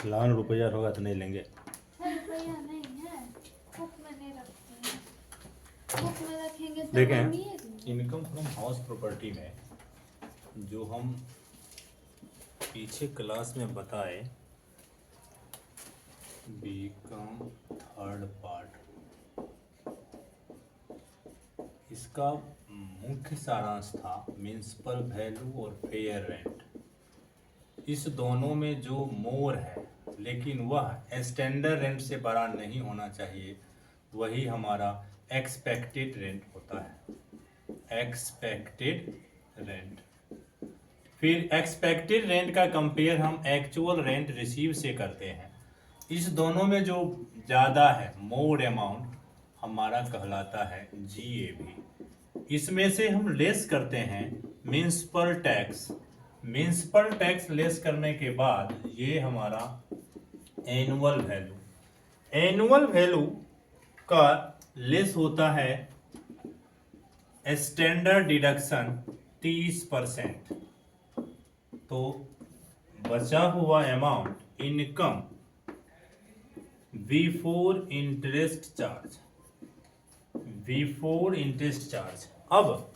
लान रुपया होगा तो नहीं लेंगे। रुपया नहीं है, बुक में नहीं रखते हैं, बुक में रखेंगे तो देखें इनकम फ्रॉम हाउस प्रॉपर्टी में जो हम पीछे क्लास में बताए बीकॉम थर्ड पार्ट, इसका मुख्य सारांश था म्युनिसिपल वैल्यू और फेयर रेंट। इस दोनों में जो मोर है लेकिन वह स्टैंडर्ड रेंट से बड़ा नहीं होना चाहिए, वही हमारा एक्सपेक्टेड रेंट होता है। एक्सपेक्टेड रेंट, फिर एक्सपेक्टेड रेंट का कंपेयर हम एक्चुअल रेंट रिसीव से करते हैं। इस दोनों में जो ज़्यादा है मोर अमाउंट हमारा कहलाता है GAV। इसमें से हम लेस करते हैं municipal tax. Municipal tax less करने के बाद ये हमारा एनुअल वैल्यू, एनुअल वैल्यू का लेस होता है स्टैंडर्ड डिडक्शन 30%। तो बचा हुआ amount income before interest charge, before interest charge. अब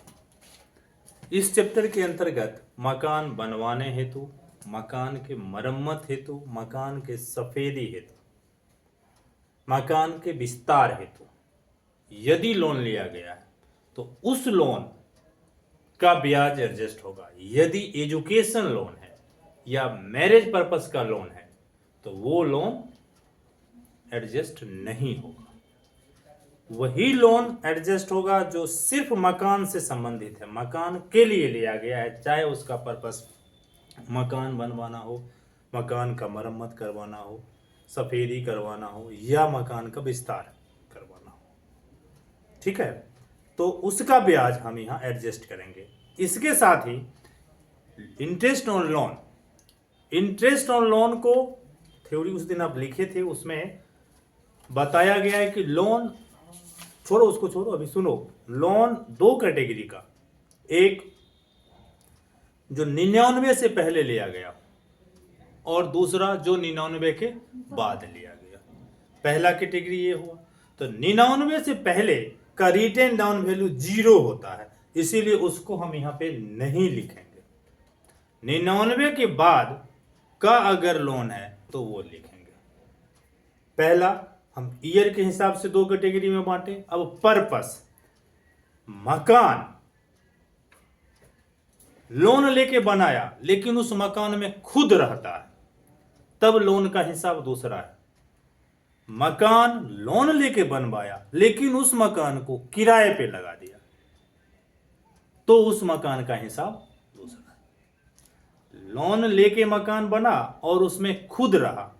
इस चैप्टर के अंतर्गत मकान बनवाने हेतु, मकान के मरम्मत हेतु, मकान के सफेदी हेतु, मकान के विस्तार हेतु यदि लोन लिया गया है तो उस लोन का ब्याज एडजस्ट होगा। यदि एजुकेशन लोन है या मैरिज पर्पस का लोन है तो वो लोन एडजस्ट नहीं होगा। वही लोन एडजस्ट होगा जो सिर्फ मकान से संबंधित है, मकान के लिए लिया गया है, चाहे उसका पर्पस मकान बनवाना हो, मकान का मरम्मत करवाना हो, सफेदी करवाना हो या मकान का विस्तार करवाना हो। ठीक है, तो उसका ब्याज हम यहाँ एडजस्ट करेंगे। इसके साथ ही interest on loan, interest on loan को थ्योरी उस दिन आप लिखे थे, उसमें बताया गया है कि लोन, छोड़ो उसको छोड़ो, अभी सुनो। लोन दो कैटेगरी का, एक जो 99 से पहले लिया गया और दूसरा जो 99 के बाद लिया गया। पहला कैटेगरी ये हुआ। तो 99 से पहले का रिटेन डाउन वैल्यू 0 होता है, इसीलिए उसको हम यहाँ पे नहीं लिखेंगे। 99 के बाद का अगर लोन है तो वो लिखेंगे। पहला हम ईयर के हिसाब से दो कैटेगरी में बांटे। अब पर्पस, मकान लोन लेके बनाया लेकिन उस मकान में खुद रहता है, तब लोन का हिसाब दूसरा है। मकान लोन लेके बनवाया लेकिन उस मकान को किराए पे लगा दिया, तो उस मकान का हिसाब दूसरा है। लोन लेके मकान बना और उसमें खुद रहा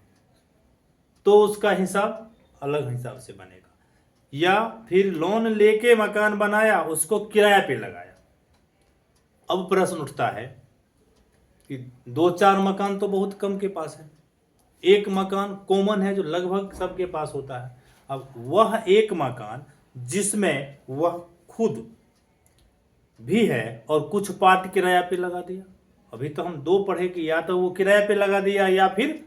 तो उसका हिसाब अलग हिसाब से बनेगा। या फिर लोन लेके मकान बनाया, उसको किराए पे लगाया। अब प्रश्न उठता है कि 2-4 मकान तो बहुत कम के पास है, एक मकान कॉमन है जो लगभग सबके पास होता है। अब वह एक मकान जिसमें वह खुद भी है और कुछ पार्ट किराया पे लगा दिया। अभी तो हम दो पढ़े कि या तो वो किराए पे लगा दिया या फिर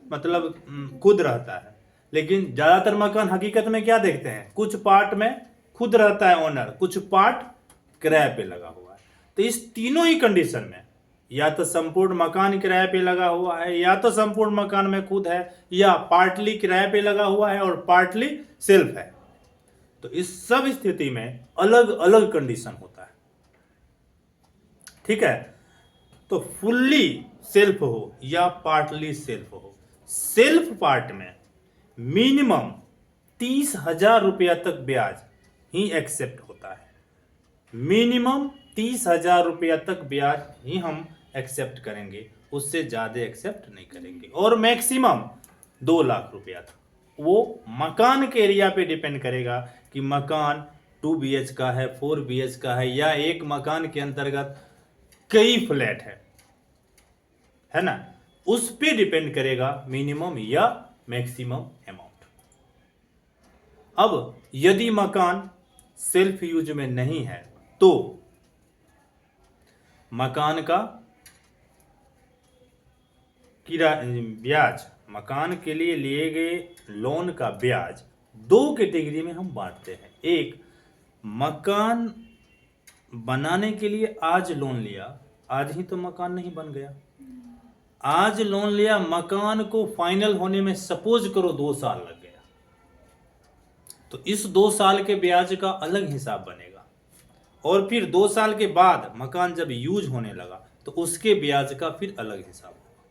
मतलब खुद रहता है, लेकिन ज्यादातर मकान हकीकत में क्या देखते हैं, कुछ पार्ट में खुद रहता है ओनर, कुछ पार्ट किराए पे लगा हुआ है। तो इस तीनों ही कंडीशन में या तो संपूर्ण मकान किराए पे लगा हुआ है, या तो संपूर्ण मकान में खुद है, या पार्टली किराए पे लगा हुआ है और पार्टली सेल्फ है। तो इस सब स्थिति में अलग अलग कंडीशन होता है। ठीक है, तो फुल्ली सेल्फ हो या पार्टली सेल्फ हो, सेल्फ पार्ट में मिनिमम 30,000 रुपया तक ब्याज ही एक्सेप्ट होता है। मिनिमम 30,000 रुपया तक ब्याज ही हम एक्सेप्ट करेंगे, उससे ज्यादा एक्सेप्ट नहीं करेंगे। और मैक्सिमम 2 लाख रुपया था। वो मकान के एरिया पे डिपेंड करेगा कि मकान 2 BH का है, 4 BH का है, या एक मकान के अंतर्गत कई फ्लैट है ना, उस पे डिपेंड करेगा मिनिमम या मैक्सिमम अमाउंट। अब यदि मकान सेल्फ यूज में नहीं है तो मकान का ब्याज, मकान के लिए गए लोन का ब्याज दो कैटेगरी में हम बांटते हैं। एक, मकान बनाने के लिए आज लोन लिया, आज ही तो मकान नहीं बन गया, आज लोन लिया, मकान को फाइनल होने में सपोज करो 2 साल लग गया, तो इस 2 साल के ब्याज का अलग हिसाब बनेगा। और फिर 2 साल के बाद मकान जब यूज होने लगा तो उसके ब्याज का फिर अलग हिसाब होगा।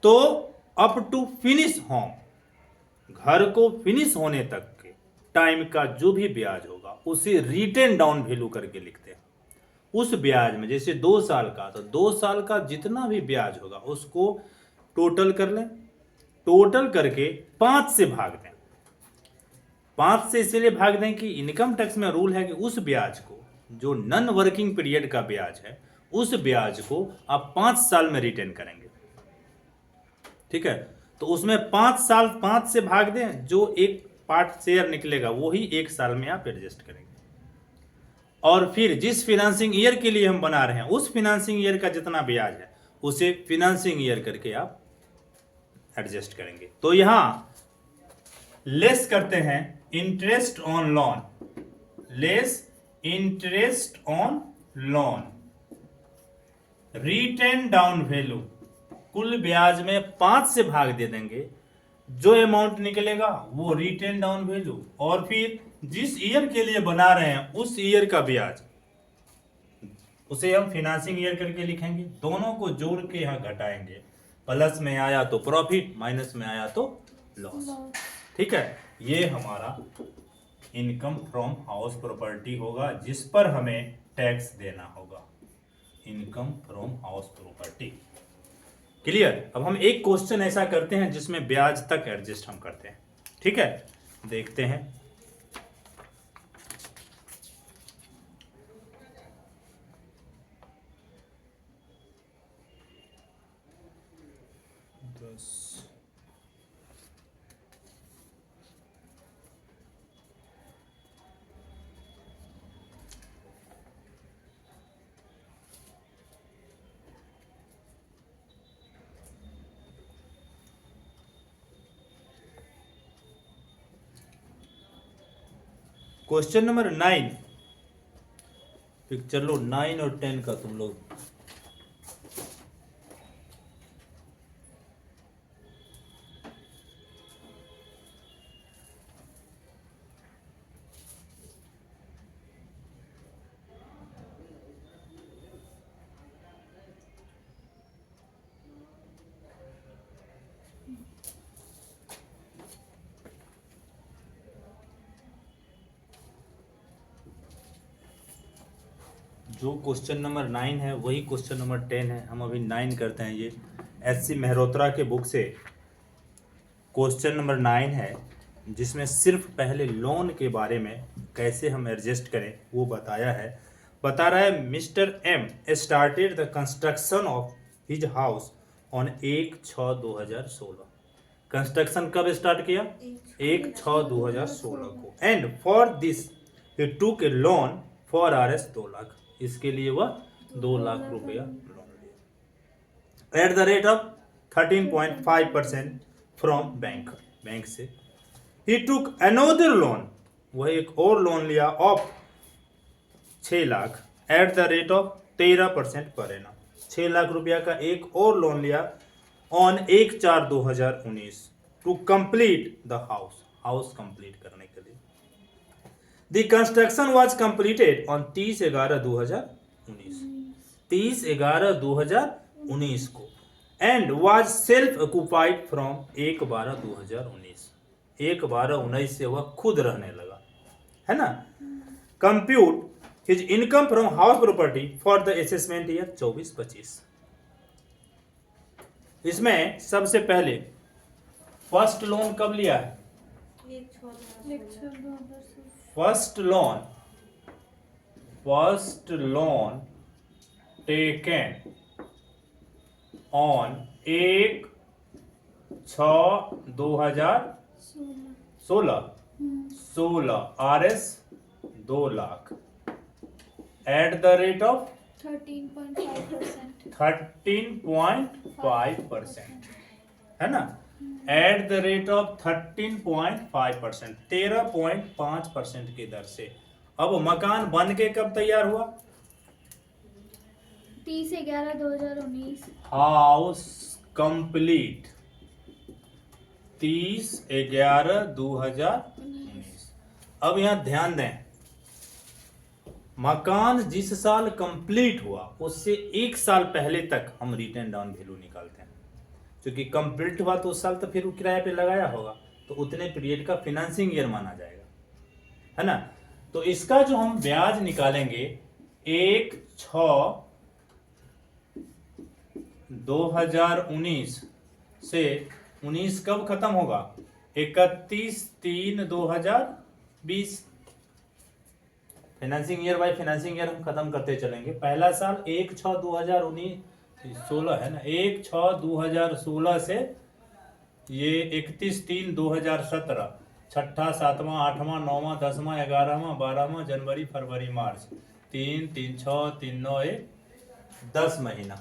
तो अप टू फिनिश होम, घर को फिनिश होने तक के टाइम का जो भी ब्याज होगा उसे रिटेन डाउन वैल्यू करके लिखते हैं। उस ब्याज में जैसे 2 साल का, तो 2 साल का जितना भी ब्याज होगा उसको टोटल कर लें, टोटल करके 5 से भाग दें। 5 से इसलिए भाग दें कि इनकम टैक्स में रूल है कि उस ब्याज को, जो नॉन वर्किंग पीरियड का ब्याज है, उस ब्याज को आप 5 साल में रिटेन करेंगे। ठीक है, तो उसमें 5 साल 5 से भाग दें, जो एक पार्ट शेयर निकलेगा वही 1 साल में आप एडजस्ट करेंगे। और फिर जिस फिनेंसिंग ईयर के लिए हम बना रहे हैं उस फिनेंसिंग ईयर का जितना ब्याज है उसे फिनेंसिंग ईयर करके आप एडजस्ट करेंगे। तो यहां लेस करते हैं interest on loan, less interest on loan, written down value, कुल ब्याज में 5 से भाग दे देंगे, जो अमाउंट निकलेगा वो रिटेन डाउन वैल्यू, और फिर जिस ईयर के लिए बना रहे हैं उस ईयर का ब्याज, उसे हम फिनेंसिंग ईयर करके लिखेंगे। दोनों को जोड़ के यहां घटाएंगे, प्लस में आया तो प्रॉफिट, माइनस में आया तो लॉस। ठीक है, ये हमारा इनकम फ्रॉम हाउस प्रॉपर्टी होगा जिस पर हमें टैक्स देना होगा, income from house property. Clear. अब हम एक क्वेश्चन ऐसा करते हैं जिसमें ब्याज तक एडजस्ट हम करते हैं। ठीक है, देखते हैं। क्वेश्चन नंबर 9, चलो 9 और 10 का तुम लोग जो क्वेश्चन नंबर 9 है वही क्वेश्चन नंबर 10 है। हम अभी 9 करते हैं। ये एससी मेहरोत्रा के बुक से क्वेश्चन नंबर 9 है, जिसमें सिर्फ पहले लोन के बारे में कैसे हम एडजस्ट करें वो बताया है। बता रहा है mister M started the construction of his house on 1/6/2016। Construction कब स्टार्ट किया? 1/6/2016 को। एंड फॉर दिस ही टूक ए लोन फॉर RS 2 लाख। इसके लिए वह 2 लाख रुपया लोन लिया at the rate of 13.5% from bank से। ही टुक अनदर लोन, वह एक और लोन लिया of 6 lakh at the rate of 13% per annum. 6 lakh रुपया का एक और लोन लिया on 1/4/2019 to complete the house complete करने के लिए। The construction was completed on 30/11/2019, 30/11/2019 को, and was self occupied from 1/12/2019, 1/12/19 से वह खुद रहने लगा, है ना। Compute his income from house property for the assessment year 24-25। इसमें सबसे पहले फर्स्ट लोन कब लिया है? First loan taken on 1/6/2016 RS 2 lakh. At the rate of 13.5%। 13.5%, है ना, एट द रेट ऑफ 13.5%, 13.5% की दर से। अब मकान बन के कब तैयार हुआ? 30/11/2019। House complete 30/11/2019। अब यहां ध्यान दें, मकान जिस साल कंप्लीट हुआ उससे एक साल पहले तक हम रिटर्न डाउन वैल्यू निकालते हैं, क्योंकि कंप्लीट हुआ तो उस साल तो फिर वो किराए पे लगाया होगा, तो उतने पीरियड का फिनेंसिंग ईयर माना जाएगा, है ना। तो इसका जो हम ब्याज निकालेंगे 1/6/2019 से 19 कब खत्म होगा? 31/3/2020। Financing year by financing year हम खत्म करते चलेंगे। पहला साल 1/6/2019 16 है ना, 1/6/2016 से ये 31/3/2017, छठा, सातवां, आठवां, नौवां, 10वां, 11वां, 12वां, जनवरी, फरवरी, मार्च, 3 3 6 3 9 1 10 महीना।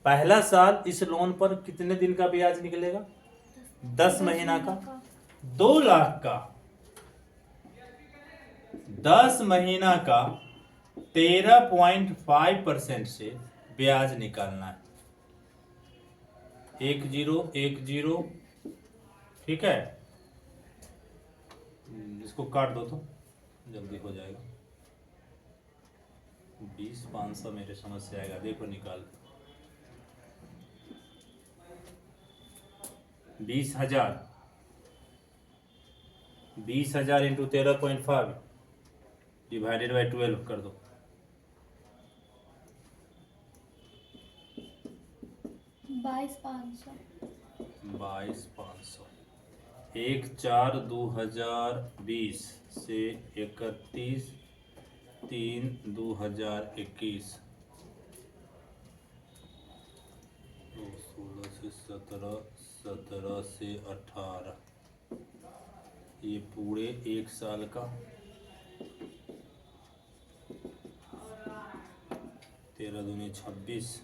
पहला साल इस लोन पर कितने दिन का ब्याज निकलेगा? 10 महीना का, 2 लाख का 10 महीना का 13.5% से ब्याज निकालना है। 1010, ठीक है, इसको काट दो तो जल्दी हो जाएगा। 20,500 मेरे समझ से आएगा, देखो निकाल। 20,000 इंटू 13.5 डिवाइडेड बाई 12 कर दो। 22,500। 1/4/2020 से 31/3/2021, 16 से 17, 17 से 18, ये पूरे एक साल का 13 दूनी 26,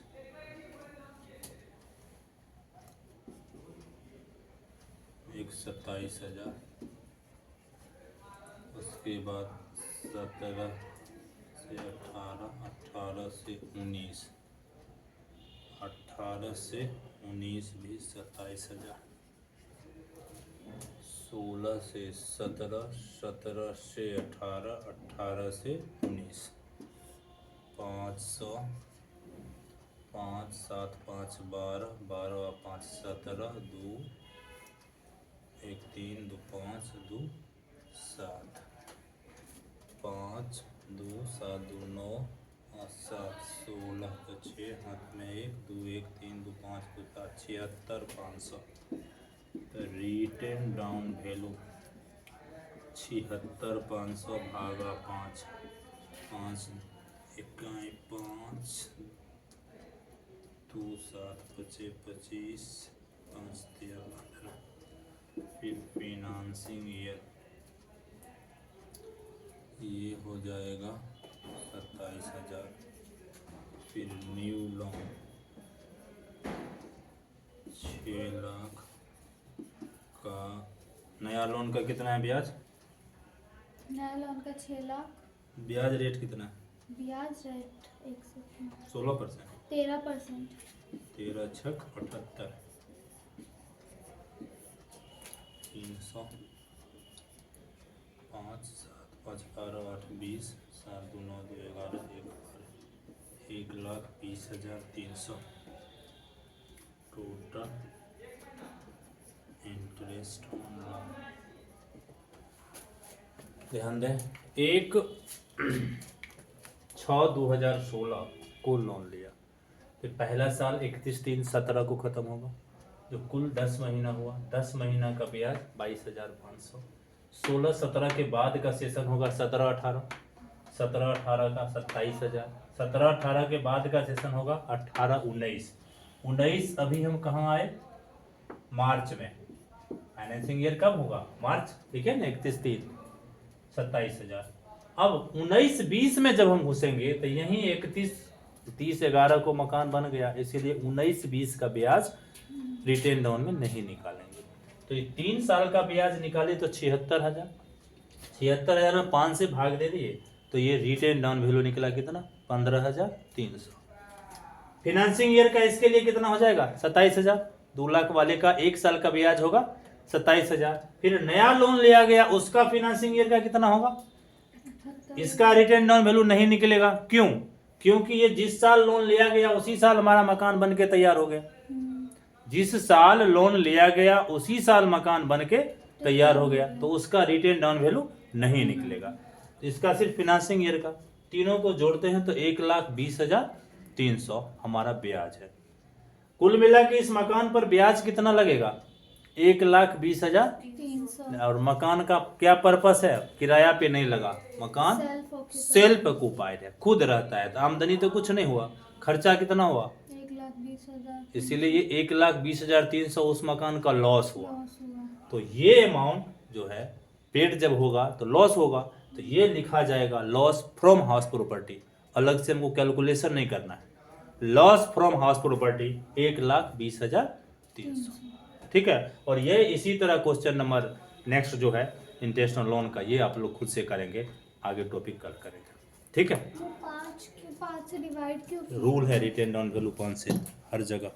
एक 27,000, उसके बाद 17 से 18, 18 से 19, 18 से 19 भी 27,000, 16 से 17, 17 से 18, 18 से 19, 500, 5 7 5 12, 12 5 17, 2 1 3 2 5 2 7, 5 2 7 2 9 7 16 6, हाथ में 1 2 1 3 2 5 2 7, 76,500। रिटेन डाउन वैल्यू 76,500 भागा 5, 5 इकाई 5, 2 7 25 25, 5 13 15, फिर फिनांसिंग ईयर ये हो जाएगा 27,000। फिर न्यू लोन 6 लाख का, नया लोन का कितना है ब्याज? नया लोन का 6 लाख। ब्याज रेट कितना है? ब्याज रेट 16%, 13%। 13 छक 78, 300, 5 7 5 12 8 20, 7 2 9 2 11 1,20,300 टोटल इंटरेस्ट ऑन लोन। ध्यान दें, 1/6/2016 को लोन लिया, फिर पहला साल 31/3/17 को खत्म होगा, जो कुल 10 महीना हुआ, 10 महीना का ब्याज 22,500। 16-17 के बाद का सेशन होगा 17-18, 17-18 का 27,000, 17-18 के बाद का सेशन होगा 18-19, 19 अभी हम कहाँ आए? मार्च में। फाइनेंसिंग ईयर कब होगा? मार्च, ठीक है ना, 31/3 27,000, अब 19-20 में जब हम घुसेंगे तो यही 31-30-11 को मकान बन गया, इसीलिए 19-20 का ब्याज रिटेन डाउन में नहीं निकालेंगे। तो ये 3 साल का ब्याज निकाले तो 76,000, 76,000 में 5 से भाग दे दिए तो ये रिटेन डाउन वैल्यू निकला कितना, 15,300। फिनेंसिंग ईयर का इसके लिए कितना हो जाएगा, 27,000। 2 लाख वाले का 1 साल का ब्याज होगा 27,000। फिर नया लोन लिया गया उसका फिनेंसिंग ईयर का कितना होगा, इसका रिटेन डाउन वैल्यू नहीं निकलेगा। क्यों? क्योंकि ये जिस साल लोन लिया गया उसी साल हमारा मकान बन के तैयार हो गया। जिस साल लोन लिया गया उसी साल मकान बन के तैयार हो गया, तो उसका रिटेन डाउन वैल्यू नहीं निकलेगा। तो इसका सिर्फ फिनेंसिंग ईयर का, तीनों को जोड़ते हैं तो 1,20,300 हमारा ब्याज है। कुल मिला के इस मकान पर ब्याज कितना लगेगा, 1,20,300। और मकान का क्या पर्पस है, किराया पे नहीं लगा, मकान सेल्फ ऑक्यूपाइड है, खुद रहता है, तो आमदनी तो कुछ नहीं हुआ, खर्चा कितना हुआ 1,20,000, इसीलिए ये 1,20,300 उस मकान का लॉस हुआ। तो ये अमाउंट जो है पेड जब होगा तो लॉस होगा, तो ये लिखा जाएगा लॉस फ्रॉम हाउस प्रॉपर्टी। अलग से हमको कैलकुलेशन नहीं करना है, लॉस फ्रॉम हाउस प्रॉपर्टी 1,20,300। ठीक है। और ये इसी तरह क्वेश्चन नंबर नेक्स्ट जो है इंटरेस्ट लोन का, ये आप लोग खुद से करेंगे, आगे टॉपिक कल करेंगे। ठीक है। वो 5 से डिवाइड क्यों किया? रूल है रिटेन डाउन वैल्यू 5 से हर जगह।